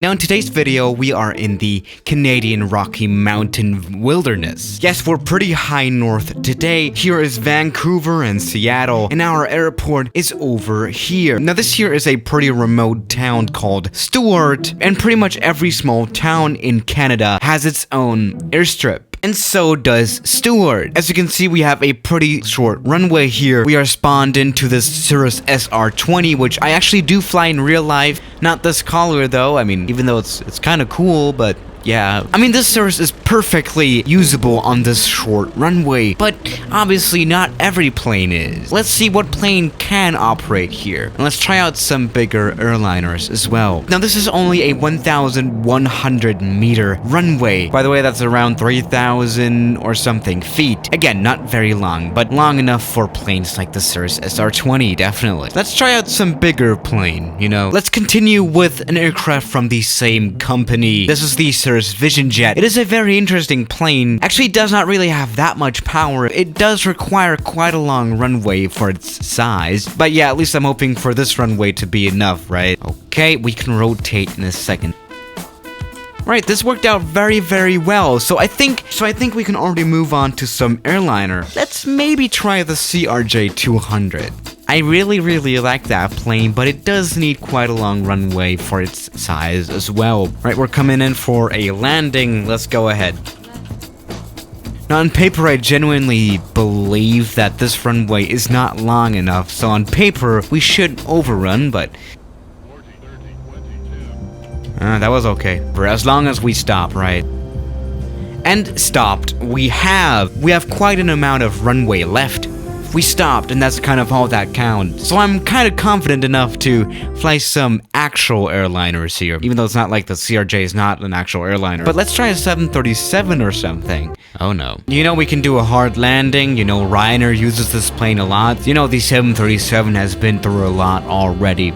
Now in today's video, we are in the Canadian Rocky Mountain wilderness. Yes, we're pretty high north today. Here is Vancouver and Seattle, and our airport is over here. Now this here is a pretty remote town called Stewart, and pretty much every small town in Canada has its own airstrip. And so does Stewart. As you can see, we have a pretty short runway here. We are spawned into this Cirrus SR20, which I actually do fly in real life. Not this color though. I mean, even though it's kind of cool, but yeah. I mean, this Cirrus is perfectly usable on this short runway, but obviously not every plane is. Let's see what plane can operate here. And let's try out some bigger airliners as well. Now, this is only a 1,100 meter runway. By the way, that's around 3,000 or something feet. Again, not very long, but long enough for planes like the Cirrus SR20, definitely. Let's try out some bigger plane, you know. Let's continue with an aircraft from the same company. This is the Cirrus Vision Jet. It is a very interesting plane. Actually, it does not really have that much power. It does require quite a long runway for its size. But yeah, at least I'm hoping for this runway to be enough, right? Okay, we can rotate in a second. Right, this worked out very, very well. So I think we can already move on to some airliner. Let's maybe try the CRJ200. I really like that plane, but it does need quite a long runway for its size as well. Right, we're coming in for a landing. Let's go ahead. Now, on paper, I genuinely believe that this runway is not long enough. So on paper, we should overrun, but that was okay. For as long as we stop, right? And stopped. We have quite an amount of runway left. We stopped, and that's kind of all that counts. So I'm kind of confident enough to fly some actual airliners here, even though it's not like the CRJ is not an actual airliner. But let's try a 737 or something. Oh no. You know, we can do a hard landing. You know, Ryanair uses this plane a lot. You know, the 737 has been through a lot already.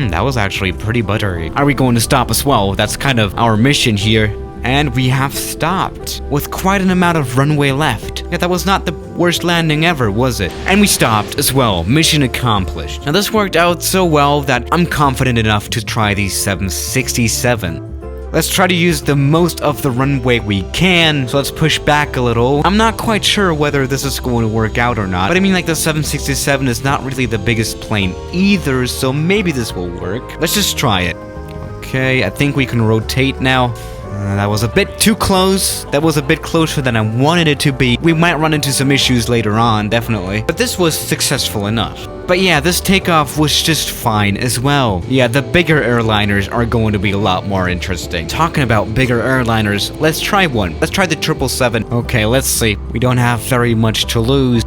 That was actually pretty buttery. Are we going to stop as well? That's kind of our mission here. And we have stopped, with quite an amount of runway left. Yeah, that was not the worst landing ever, was it? And we stopped as well. Mission accomplished. Now this worked out so well that I'm confident enough to try the 767. Let's try to use the most of the runway we can, so let's push back a little. I'm not quite sure whether this is going to work out or not, but I mean, like, the 767 is not really the biggest plane either, so maybe this will work. Let's just try it. Okay, I think we can rotate now. That was a bit too close. That was a bit closer than I wanted it to be. We might run into some issues later on, definitely. But this was successful enough. But yeah, this takeoff was just fine as well. Yeah, the bigger airliners are going to be a lot more interesting. Talking about bigger airliners, let's try one. Let's try the 777. Okay, let's see. We don't have very much to lose.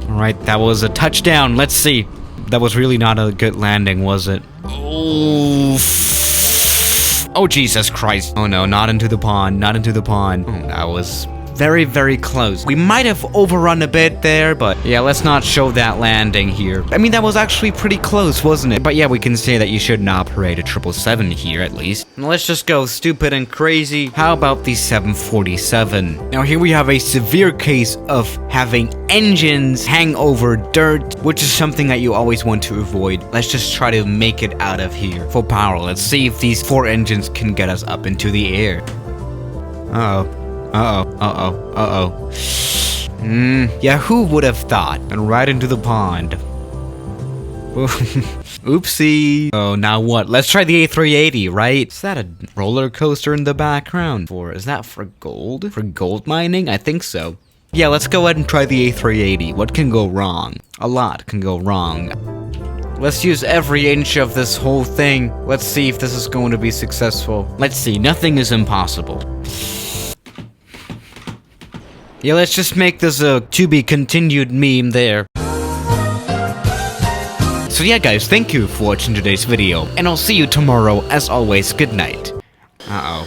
Alright, that was a touchdown. Let's see. That was really not a good landing, was it? Oh, Jesus Christ. Oh no, not into the pond, not into the pond. Oh, that was very, very close. We might have overrun a bit there, but yeah, let's not show that landing here. I mean, that was actually pretty close, wasn't it? But yeah, we can say that you shouldn't operate a 777 here, at least. Now, let's just go stupid and crazy. How about the 747? Now, here we have a severe case of having engines hang over dirt, which is something that you always want to avoid. Let's just try to make it out of here. Full power. Let's see if these 4 engines can get us up into the air. Yeah, who would have thought? And right into the pond. Oopsie. Oh, now what? Let's try the A380, right? Is that a roller coaster in the background? Is that for gold? For gold mining? I think so. Yeah, let's go ahead and try the A380. What can go wrong? A lot can go wrong. Let's use every inch of this whole thing. Let's see if this is going to be successful. Let's see. Nothing is impossible. Yeah, let's just make this a to-be-continued meme there. So yeah, guys, thank you for watching today's video, and I'll see you tomorrow. As always, good night. Uh-oh.